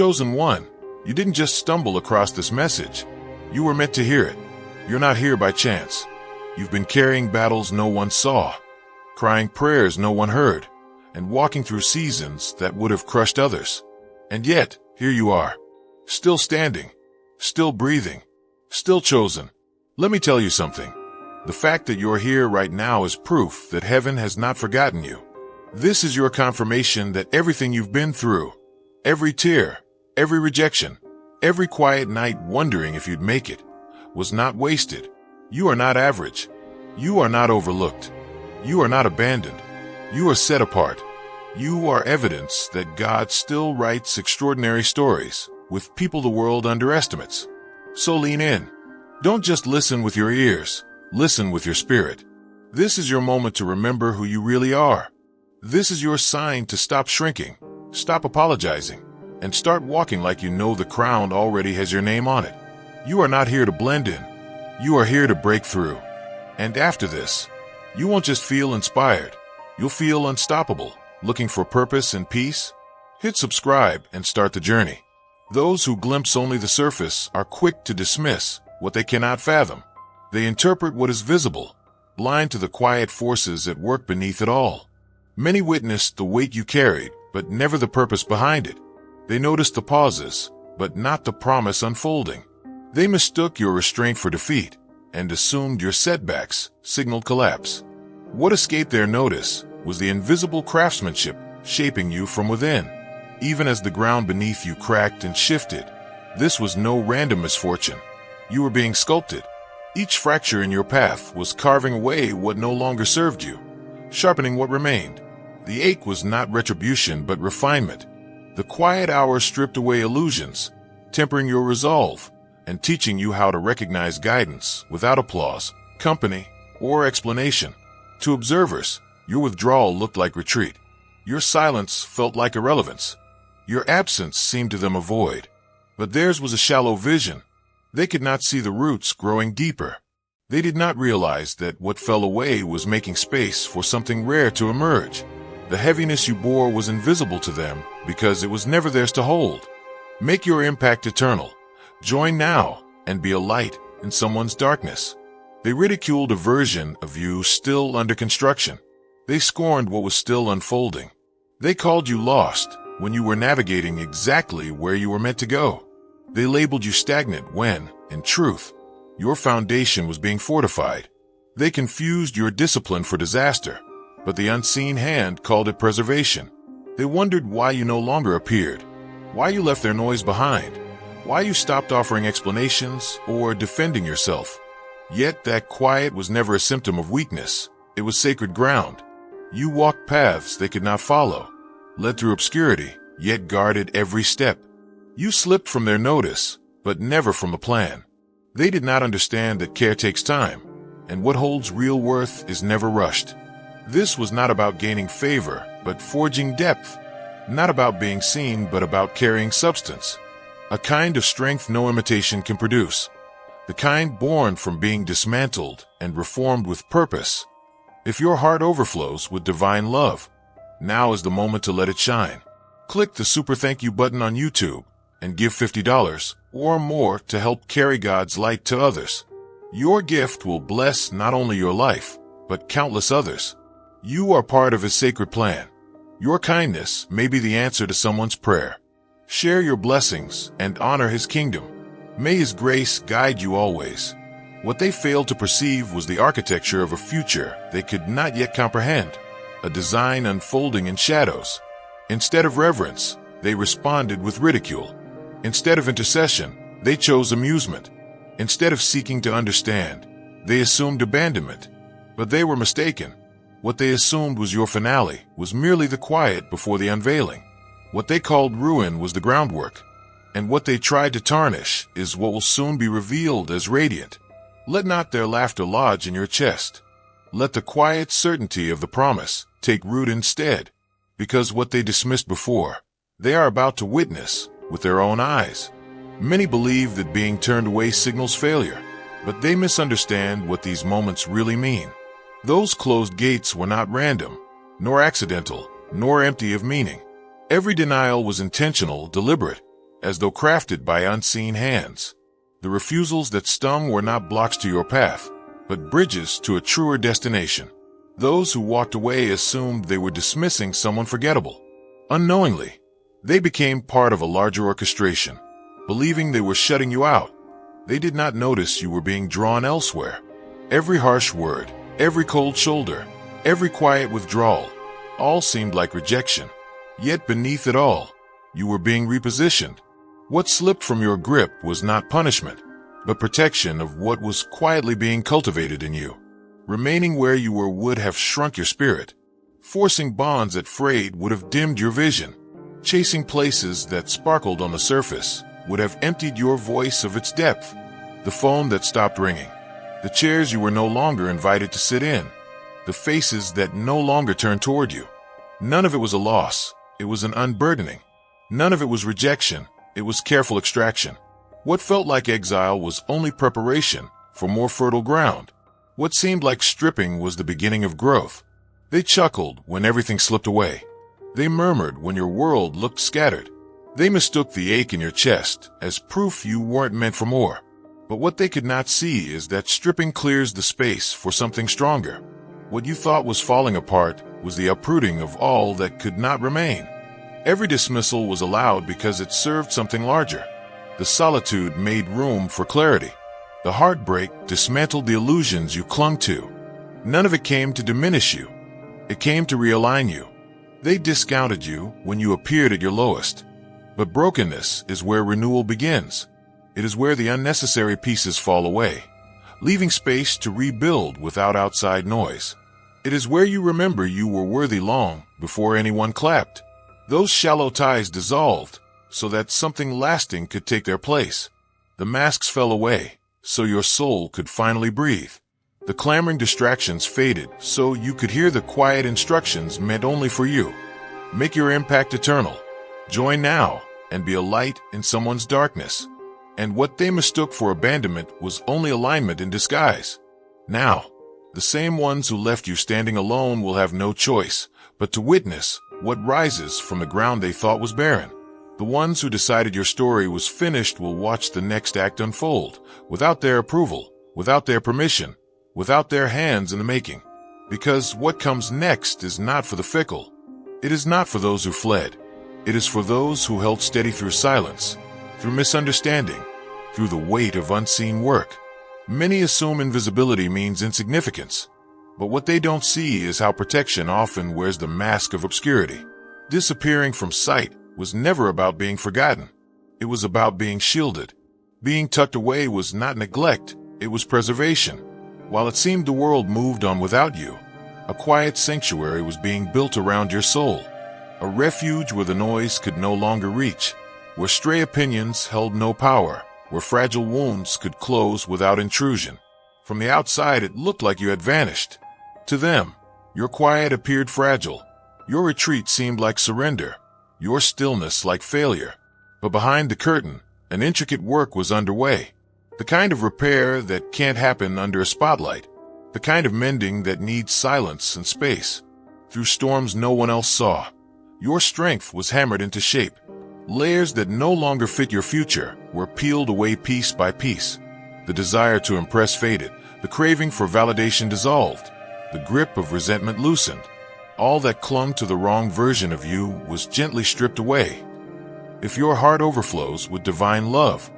chosen one, you didn't just stumble across this message. You were meant to hear it. You're not here by chance. You've been carrying battles no one saw, crying prayers no one heard, and walking through seasons that would have crushed others. And yet, here you are, still standing, still breathing, still chosen. Let me tell you something. The fact that you're here right now is proof that heaven has not forgotten you. This is your confirmation that everything you've been through, every tear, every rejection, every quiet night wondering if you'd make it, was not wasted. You are not average. You are not overlooked. You are not abandoned. You are set apart. You are evidence that God still writes extraordinary stories with people the world underestimates. So lean in. Don't just listen with your ears. Listen with your spirit. This is your moment to remember who you really are. This is your sign to stop shrinking, stop apologizing, and start walking like you know the crown already has your name on it. You are not here to blend in. You are here to break through. And after this, you won't just feel inspired. You'll feel unstoppable, looking for purpose and peace. Hit subscribe and start the journey. Those who glimpse only the surface are quick to dismiss what they cannot fathom. They interpret what is visible, blind to the quiet forces at work beneath it all. Many witnessed the weight you carried, but never the purpose behind it. They noticed the pauses, but not the promise unfolding. They mistook your restraint for defeat and assumed your setbacks signaled collapse. What escaped their notice was the invisible craftsmanship shaping you from within. Even as the ground beneath you cracked and shifted, this was no random misfortune. You were being sculpted. Each fracture in your path was carving away what no longer served you, sharpening what remained. The ache was not retribution but refinement. The quiet hours stripped away illusions, tempering your resolve, and teaching you how to recognize guidance without applause, company, or explanation. To observers, your withdrawal looked like retreat. Your silence felt like irrelevance. Your absence seemed to them a void. But theirs was a shallow vision. They could not see the roots growing deeper. They did not realize that what fell away was making space for something rare to emerge. The heaviness you bore was invisible to them because it was never theirs to hold. Make your impact eternal. Join now and be a light in someone's darkness. They ridiculed a version of you still under construction. They scorned what was still unfolding. They called you lost when you were navigating exactly where you were meant to go. They labeled you stagnant when, in truth, your foundation was being fortified. They confused your discipline for disaster, but the unseen hand called it preservation. They wondered why you no longer appeared, why you left their noise behind, why you stopped offering explanations or defending yourself. Yet that quiet was never a symptom of weakness. It was sacred ground. You walked paths they could not follow, led through obscurity, yet guarded every step. You slipped from their notice, but never from the plan. They did not understand that care takes time, and what holds real worth is never rushed. This was not about gaining favor, but forging depth. Not about being seen, but about carrying substance. A kind of strength no imitation can produce. The kind born from being dismantled and reformed with purpose. If your heart overflows with divine love, now is the moment to let it shine. Click the super thank you button on YouTube and give $50 or more to help carry God's light to others. Your gift will bless not only your life, but countless others. You are part of His sacred plan. Your kindness may be the answer to someone's prayer. Share your blessings and honor His kingdom. May His grace guide you always. What they failed to perceive was the architecture of a future they could not yet comprehend, a design unfolding in shadows. Instead of reverence, they responded with ridicule. Instead of intercession, they chose amusement. Instead of seeking to understand, they assumed abandonment. But they were mistaken. What they assumed was your finale was merely the quiet before the unveiling. What they called ruin was the groundwork. And what they tried to tarnish is what will soon be revealed as radiant. Let not their laughter lodge in your chest. Let the quiet certainty of the promise take root instead, because what they dismissed before, they are about to witness with their own eyes. Many believe that being turned away signals failure, but they misunderstand what these moments really mean. Those closed gates were not random, nor accidental, nor empty of meaning. Every denial was intentional, deliberate. as though crafted by unseen hands. The refusals that stung were not blocks to your path, but bridges to a truer destination. Those who walked away assumed they were dismissing someone forgettable. Unknowingly, they became part of a larger orchestration, believing they were shutting you out. They did not notice you were being drawn elsewhere. Every harsh word, every cold shoulder, every quiet withdrawal, all seemed like rejection. Yet beneath it all, you were being repositioned. What slipped from your grip was not punishment, but protection of what was quietly being cultivated in you. Remaining where you were would have shrunk your spirit. Forcing bonds that frayed would have dimmed your vision. Chasing places that sparkled on the surface would have emptied your voice of its depth. The phone that stopped ringing, the chairs you were no longer invited to sit in, the faces that no longer turned toward you. None of it was a loss, it was an unburdening. None of it was rejection, it was careful extraction. What felt like exile was only preparation for more fertile ground. What seemed like stripping was the beginning of growth. They chuckled when everything slipped away. They murmured when your world looked scattered. They mistook the ache in your chest as proof you weren't meant for more. But what they could not see is that stripping clears the space for something stronger. What you thought was falling apart was the uprooting of all that could not remain. Every dismissal was allowed because it served something larger. The solitude made room for clarity. The heartbreak dismantled the illusions you clung to. None of it came to diminish you. It came to realign you. They discounted you when you appeared at your lowest. But brokenness is where renewal begins. It is where the unnecessary pieces fall away, leaving space to rebuild without outside noise. It is where you remember you were worthy long before anyone clapped. Those shallow ties dissolved so that something lasting could take their place. The masks fell away so your soul could finally breathe. The clamoring distractions faded so you could hear the quiet instructions meant only for you. Make your impact eternal. Join now and be a light in someone's darkness. And what they mistook for abandonment was only alignment in disguise. Now, the same ones who left you standing alone will have no choice but to witness what rises from the ground they thought was barren. The ones who decided your story was finished will watch the next act unfold, without their approval, without their permission, without their hands in the making. Because what comes next is not for the fickle. It is not for those who fled. It is for those who held steady through silence, through misunderstanding, through the weight of unseen work. Many assume invisibility means insignificance, but what they don't see is how protection often wears the mask of obscurity. Disappearing from sight was never about being forgotten. It was about being shielded. Being tucked away was not neglect, it was preservation. While it seemed the world moved on without you, a quiet sanctuary was being built around your soul. A refuge where the noise could no longer reach, where stray opinions held no power, where fragile wounds could close without intrusion. From the outside, it looked like you had vanished. To them, your quiet appeared fragile. Your retreat seemed like surrender, your stillness like failure. But behind the curtain, an intricate work was underway. The kind of repair that can't happen under a spotlight. The kind of mending that needs silence and space. Through storms no one else saw, your strength was hammered into shape. Layers that no longer fit your future were peeled away piece by piece. The desire to impress faded. The craving for validation dissolved. The grip of resentment loosened. All that clung to the wrong version of you was gently stripped away. If your heart overflows with divine love,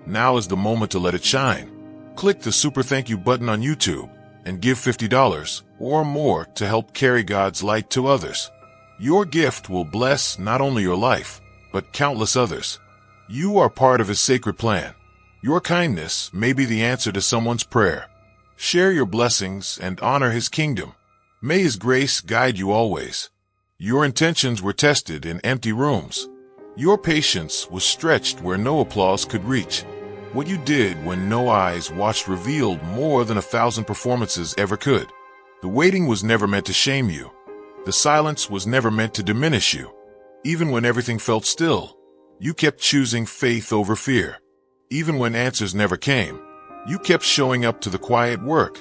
now is the moment to let it shine. Click the super thank you button on YouTube and give $50 or more to help carry God's light to others. Your gift will bless not only your life, but countless others. You are part of His sacred plan. Your kindness may be the answer to someone's prayer. Share your blessings and honor His kingdom. May His grace guide you always. Your intentions were tested in empty rooms. Your patience was stretched where no applause could reach. What you did when no eyes watched revealed more than 1,000 performances ever could. The waiting was never meant to shame you. The silence was never meant to diminish you. Even when everything felt still, you kept choosing faith over fear. Even when answers never came, you kept showing up to the quiet work.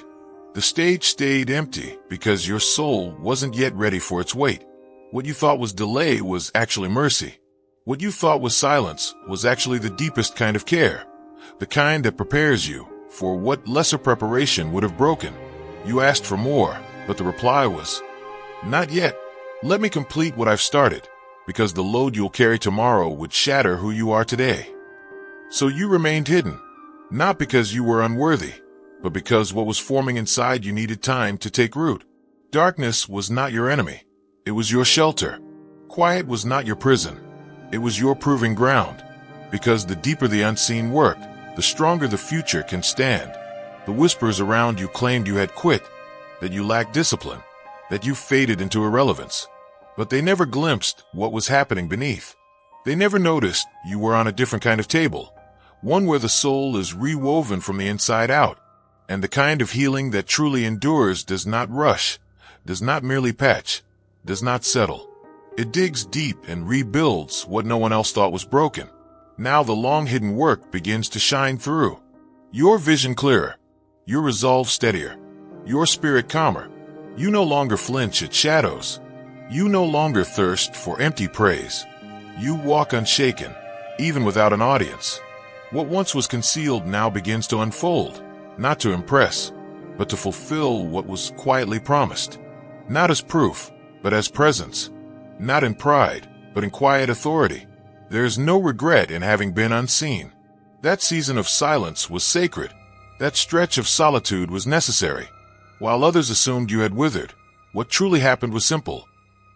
The stage stayed empty because your soul wasn't yet ready for its weight. What you thought was delay was actually mercy. What you thought was silence was actually the deepest kind of care, the kind that prepares you for what lesser preparation would have broken. You asked for more, but the reply was, "Not yet. Let me complete what I've started, because the load you'll carry tomorrow would shatter who you are today." So you remained hidden, not because you were unworthy, but because what was forming inside you needed time to take root. Darkness was not your enemy. It was your shelter. Quiet was not your prison. It was your proving ground, because the deeper the unseen worked, the stronger the future can stand. The whispers around you claimed you had quit, that you lacked discipline, that you faded into irrelevance. But they never glimpsed what was happening beneath. They never noticed you were on a different kind of table, one where the soul is rewoven from the inside out, and the kind of healing that truly endures does not rush, does not merely patch, does not settle. It digs deep and rebuilds what no one else thought was broken. Now the long-hidden work begins to shine through. Your vision clearer, your resolve steadier, your spirit calmer. You no longer flinch at shadows. You no longer thirst for empty praise. You walk unshaken, even without an audience. What once was concealed now begins to unfold, not to impress, but to fulfill what was quietly promised. Not as proof, but as presence. Not in pride, but in quiet authority. There is no regret in having been unseen. That season of silence was sacred. That stretch of solitude was necessary. While others assumed you had withered, what truly happened was simple.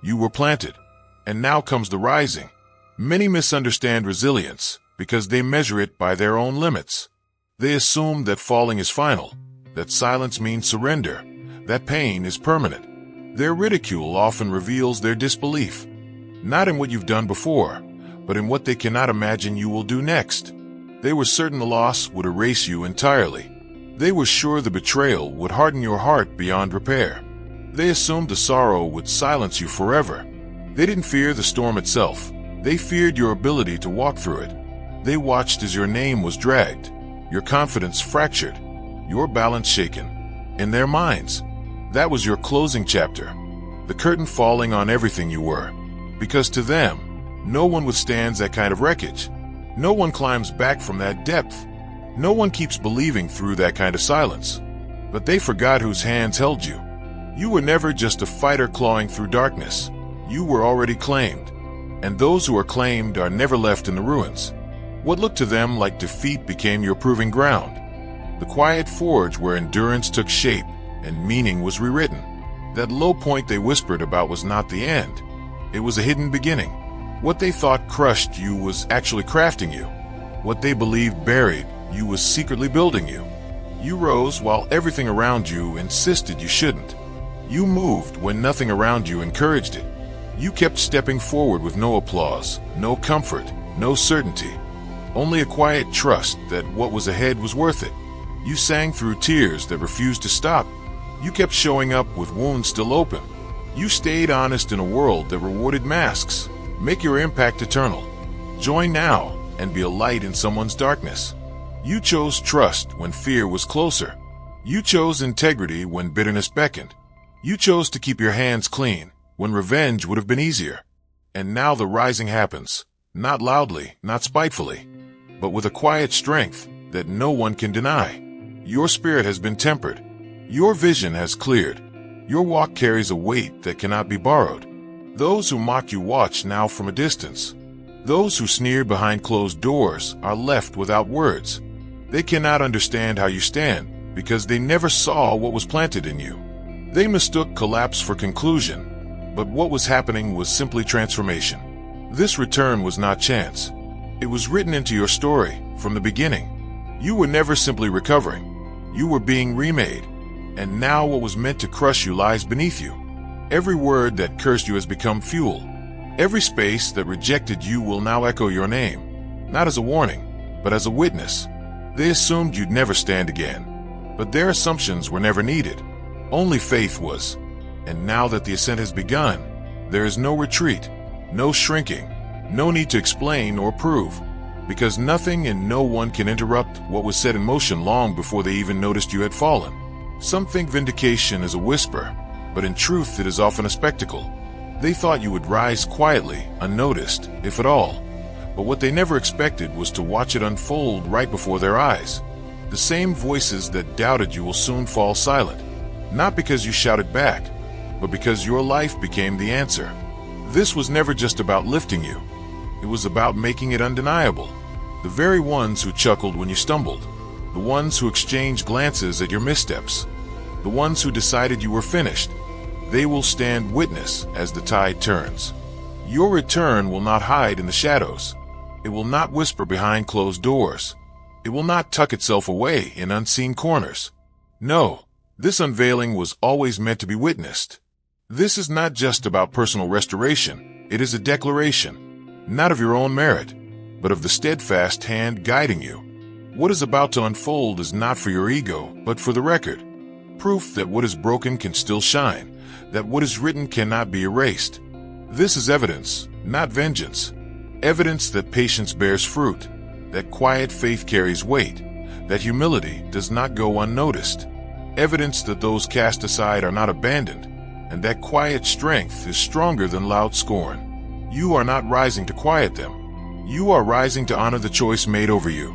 You were planted. And now comes the rising. Many misunderstand resilience because they measure it by their own limits. They assume that falling is final, that silence means surrender, that pain is permanent. Their ridicule often reveals their disbelief, not in what you've done before, but in what they cannot imagine you will do next. They were certain the loss would erase you entirely. They were sure the betrayal would harden your heart beyond repair. They assumed the sorrow would silence you forever. They didn't fear the storm itself. They feared your ability to walk through it. They watched as your name was dragged, your confidence fractured, your balance shaken. In their minds, that was your closing chapter, the curtain falling on everything you were. Because to them, no one withstands that kind of wreckage. No one climbs back from that depth. No one keeps believing through that kind of silence. But they forgot whose hands held you. You were never just a fighter clawing through darkness. You were already claimed. And those who are claimed are never left in the ruins. What looked to them like defeat became your proving ground. The quiet forge where endurance took shape and meaning was rewritten. That low point they whispered about was not the end. It was a hidden beginning. What they thought crushed you was actually crafting you. What they believed buried you was secretly building you. You rose while everything around you insisted you shouldn't. You moved when nothing around you encouraged it. You kept stepping forward with no applause, no comfort, no certainty. Only a quiet trust that what was ahead was worth it. You sang through tears that refused to stop. You kept showing up with wounds still open. You stayed honest in a world that rewarded masks. Make your impact eternal. Join now and be a light in someone's darkness. You chose trust when fear was closer. You chose integrity when bitterness beckoned. You chose to keep your hands clean when revenge would have been easier. And now the rising happens, not loudly, not spitefully, but with a quiet strength that no one can deny. Your spirit has been tempered. Your vision has cleared. Your walk carries a weight that cannot be borrowed. Those who mock you watch now from a distance. Those who sneer behind closed doors are left without words. They cannot understand how you stand because they never saw what was planted in you. They mistook collapse for conclusion, but what was happening was simply transformation. This return was not chance. It was written into your story from the beginning. You were never simply recovering. You were being remade. And now what was meant to crush you lies beneath you. Every word that cursed you has become fuel. Every space that rejected you will now echo your name, not as a warning, but as a witness. They assumed you'd never stand again, but their assumptions were never needed. Only faith was. And now that the ascent has begun, there is no retreat, no shrinking, no need to explain or prove, because nothing and no one can interrupt what was set in motion long before they even noticed you had fallen. Some think vindication is a whisper, but in truth it is often a spectacle. They thought you would rise quietly, unnoticed, if at all. But what they never expected was to watch it unfold right before their eyes. The same voices that doubted you will soon fall silent, not because you shouted back, but because your life became the answer. This was never just about lifting you. It was about making it undeniable. The very ones who chuckled when you stumbled, the ones who exchanged glances at your missteps, the ones who decided you were finished, they will stand witness as the tide turns. Your return will not hide in the shadows. It will not whisper behind closed doors. It will not tuck itself away in unseen corners. No, this unveiling was always meant to be witnessed. This is not just about personal restoration. It is a declaration, not of your own merit, but of the steadfast hand guiding you. What is about to unfold is not for your ego, but for the record. Proof that what is broken can still shine, that what is written cannot be erased. This is evidence, not vengeance. Evidence that patience bears fruit, that quiet faith carries weight, that humility does not go unnoticed. Evidence that those cast aside are not abandoned, and that quiet strength is stronger than loud scorn. You are not rising to quiet them. You are rising to honor the choice made over you.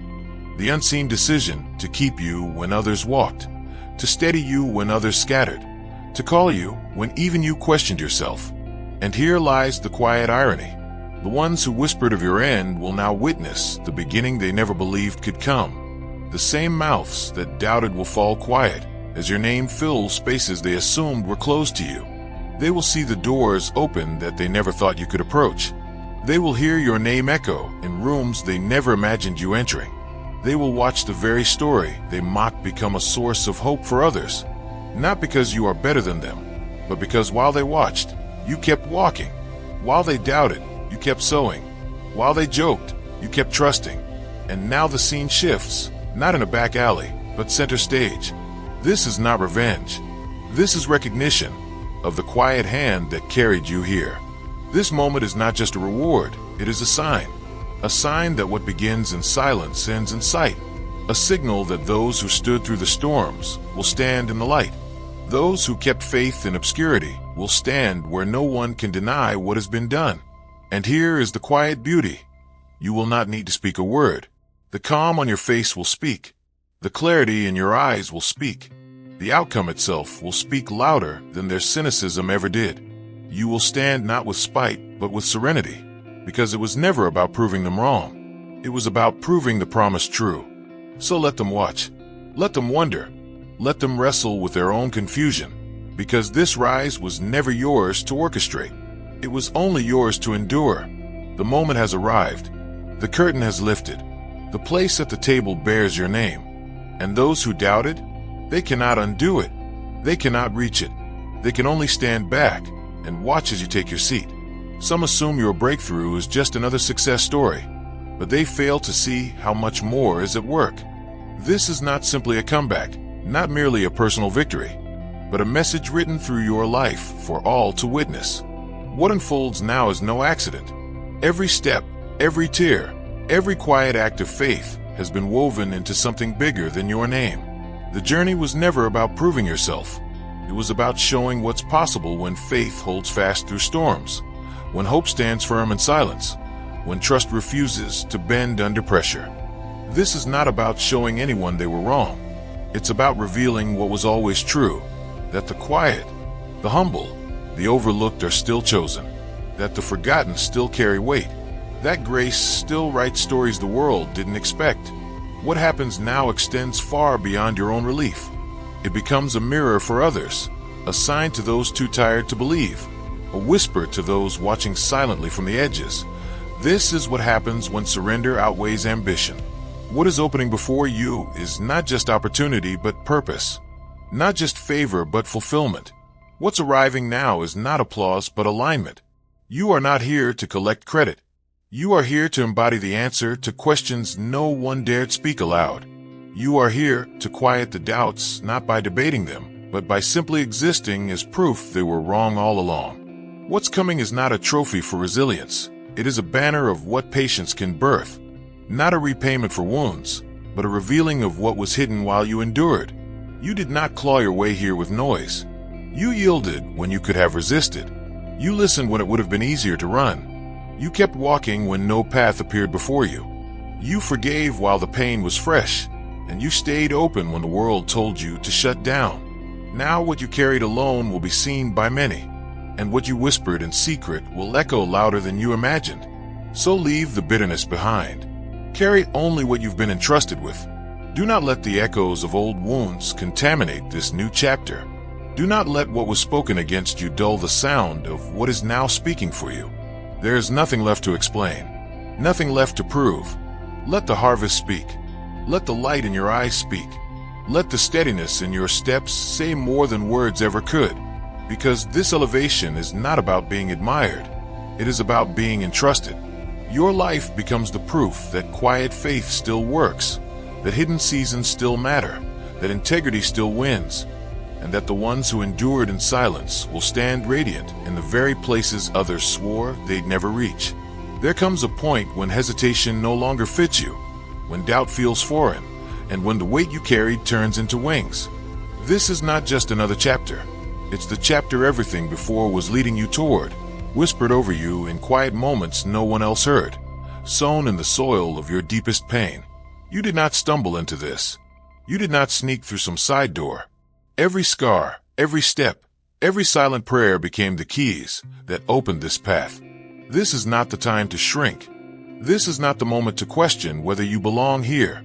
The unseen decision to keep you when others walked, to steady you when others scattered, to call you when even you questioned yourself. And here lies the quiet irony. The ones who whispered of your end will now witness the beginning they never believed could come. The same mouths that doubted will fall quiet as your name fills spaces they assumed were closed to you. They will see the doors open that they never thought you could approach. They will hear your name echo in rooms they never imagined you entering. They will watch the very story they mocked become a source of hope for others, not because you are better than them, but because while they watched, you kept walking. While they doubted, you kept sowing. While they joked, you kept trusting. And now the scene shifts, not in a back alley, but center stage. This is not revenge. This is recognition of the quiet hand that carried you here. This moment is not just a reward, it is a sign. A sign that what begins in silence ends in sight. A signal that those who stood through the storms will stand in the light. Those who kept faith in obscurity will stand where no one can deny what has been done. And here is the quiet beauty. You will not need to speak a word. The calm on your face will speak. The clarity in your eyes will speak. The outcome itself will speak louder than their cynicism ever did. You will stand not with spite, but with serenity, because it was never about proving them wrong. It was about proving the promise true. So let them watch. Let them wonder. Let them wrestle with their own confusion, because this rise was never yours to orchestrate. It was only yours to endure. The moment has arrived. The curtain has lifted. The place at the table bears your name. And those who doubted, they cannot undo it. They cannot reach it. They can only stand back and watch as you take your seat. Some assume your breakthrough is just another success story, but they fail to see how much more is at work. This is not simply a comeback, not merely a personal victory, but a message written through your life for all to witness. What unfolds now is no accident. Every step, every tear, every quiet act of faith has been woven into something bigger than your name. The journey was never about proving yourself. It was about showing what's possible when faith holds fast through storms, when hope stands firm in silence, when trust refuses to bend under pressure. This is not about showing anyone they were wrong. It's about revealing what was always true, that the quiet, the humble, the overlooked are still chosen, that the forgotten still carry weight, that grace still writes stories the world didn't expect. What happens now extends far beyond your own relief. It becomes a mirror for others, a sign to those too tired to believe, a whisper to those watching silently from the edges. This is what happens when surrender outweighs ambition. What is opening before you is not just opportunity but purpose, not just favor but fulfillment. What's arriving now is not applause but alignment. You are not here to collect credit. You are here to embody the answer to questions no one dared speak aloud. You are here to quiet the doubts not by debating them, but by simply existing as proof they were wrong all along. What's coming is not a trophy for resilience. It is a banner of what patience can birth. Not a repayment for wounds, but a revealing of what was hidden while you endured. You did not claw your way here with noise. You yielded when you could have resisted. You listened when it would have been easier to run. You kept walking when no path appeared before you. You forgave while the pain was fresh, and you stayed open when the world told you to shut down. Now what you carried alone will be seen by many, and what you whispered in secret will echo louder than you imagined. So leave the bitterness behind. Carry only what you've been entrusted with. Do not let the echoes of old wounds contaminate this new chapter. Do not let what was spoken against you dull the sound of what is now speaking for you. There is nothing left to explain, nothing left to prove. Let the harvest speak. Let the light in your eyes speak. Let the steadiness in your steps say more than words ever could. Because this elevation is not about being admired. It is about being entrusted. Your life becomes the proof that quiet faith still works, that hidden seasons still matter, that integrity still wins, and that the ones who endured in silence will stand radiant in the very places others swore they'd never reach. There comes a point when hesitation no longer fits you, when doubt feels foreign, and when the weight you carried turns into wings. This is not just another chapter. It's the chapter everything before was leading you toward, whispered over you in quiet moments no one else heard, sown in the soil of your deepest pain. You did not stumble into this. You did not sneak through some side door. Every scar, every step, every silent prayer became the keys that opened this path. This is not the time to shrink. This is not the moment to question whether you belong here.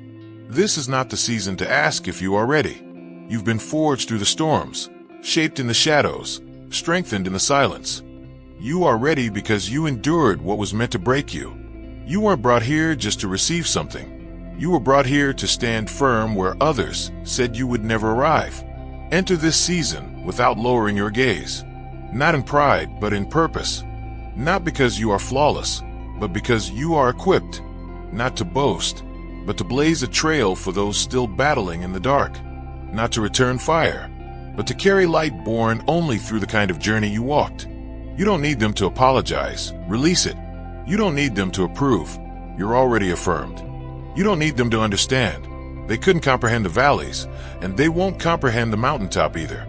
This is not the season to ask if you are ready. You've been forged through the storms, shaped in the shadows, strengthened in the silence. You are ready because you endured what was meant to break you. You weren't brought here just to receive something. You were brought here to stand firm where others said you would never arrive. Enter this season without lowering your gaze, not in pride, but in purpose. Not because you are flawless, but because you are equipped, not to boast, but to blaze a trail for those still battling in the dark, not to return fire, but to carry light born only through the kind of journey you walked. You don't need them to apologize, release it. You don't need them to approve, you're already affirmed. You don't need them to understand. They couldn't comprehend the valleys, and they won't comprehend the mountaintop either.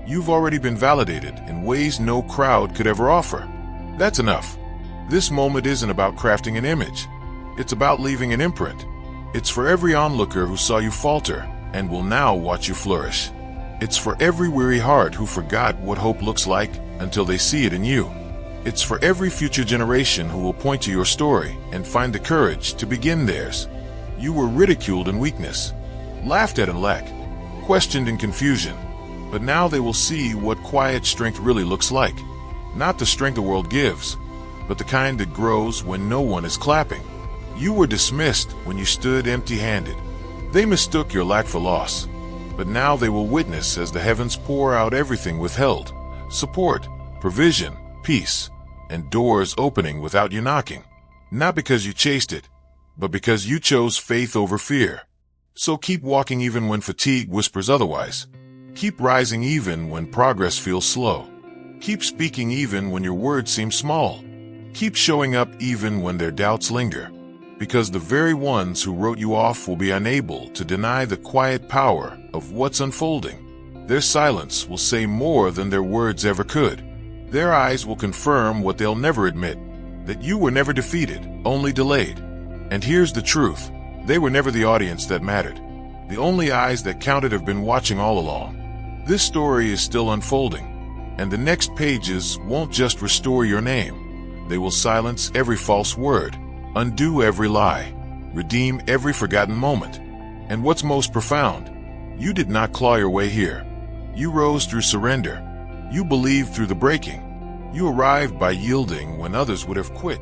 You've already been validated in ways no crowd could ever offer. That's enough. This moment isn't about crafting an image. It's about leaving an imprint. It's for every onlooker who saw you falter and will now watch you flourish. It's for every weary heart who forgot what hope looks like until they see it in you. It's for every future generation who will point to your story and find the courage to begin theirs. You were ridiculed in weakness, laughed at in lack, questioned in confusion, but now they will see what quiet strength really looks like. Not the strength the world gives, but the kind that grows when no one is clapping. You were dismissed when you stood empty-handed. They mistook your lack for loss, but now they will witness as the heavens pour out everything withheld: support, provision, peace, and doors opening without you knocking. Not because you chased it, but because you chose faith over fear. So keep walking even when fatigue whispers otherwise. Keep rising even when progress feels slow. Keep speaking even when your words seem small. Keep showing up even when their doubts linger. Because the very ones who wrote you off will be unable to deny the quiet power of what's unfolding. Their silence will say more than their words ever could. Their eyes will confirm what they'll never admit, that you were never defeated, only delayed. And here's the truth: they were never the audience that mattered. The only eyes that counted have been watching all along. This story is still unfolding, and the next pages won't just restore your name. They will silence every false word, undo every lie, redeem every forgotten moment. And what's most profound, you did not claw your way here. You rose through surrender. You believed through the breaking. You arrived by yielding when others would have quit.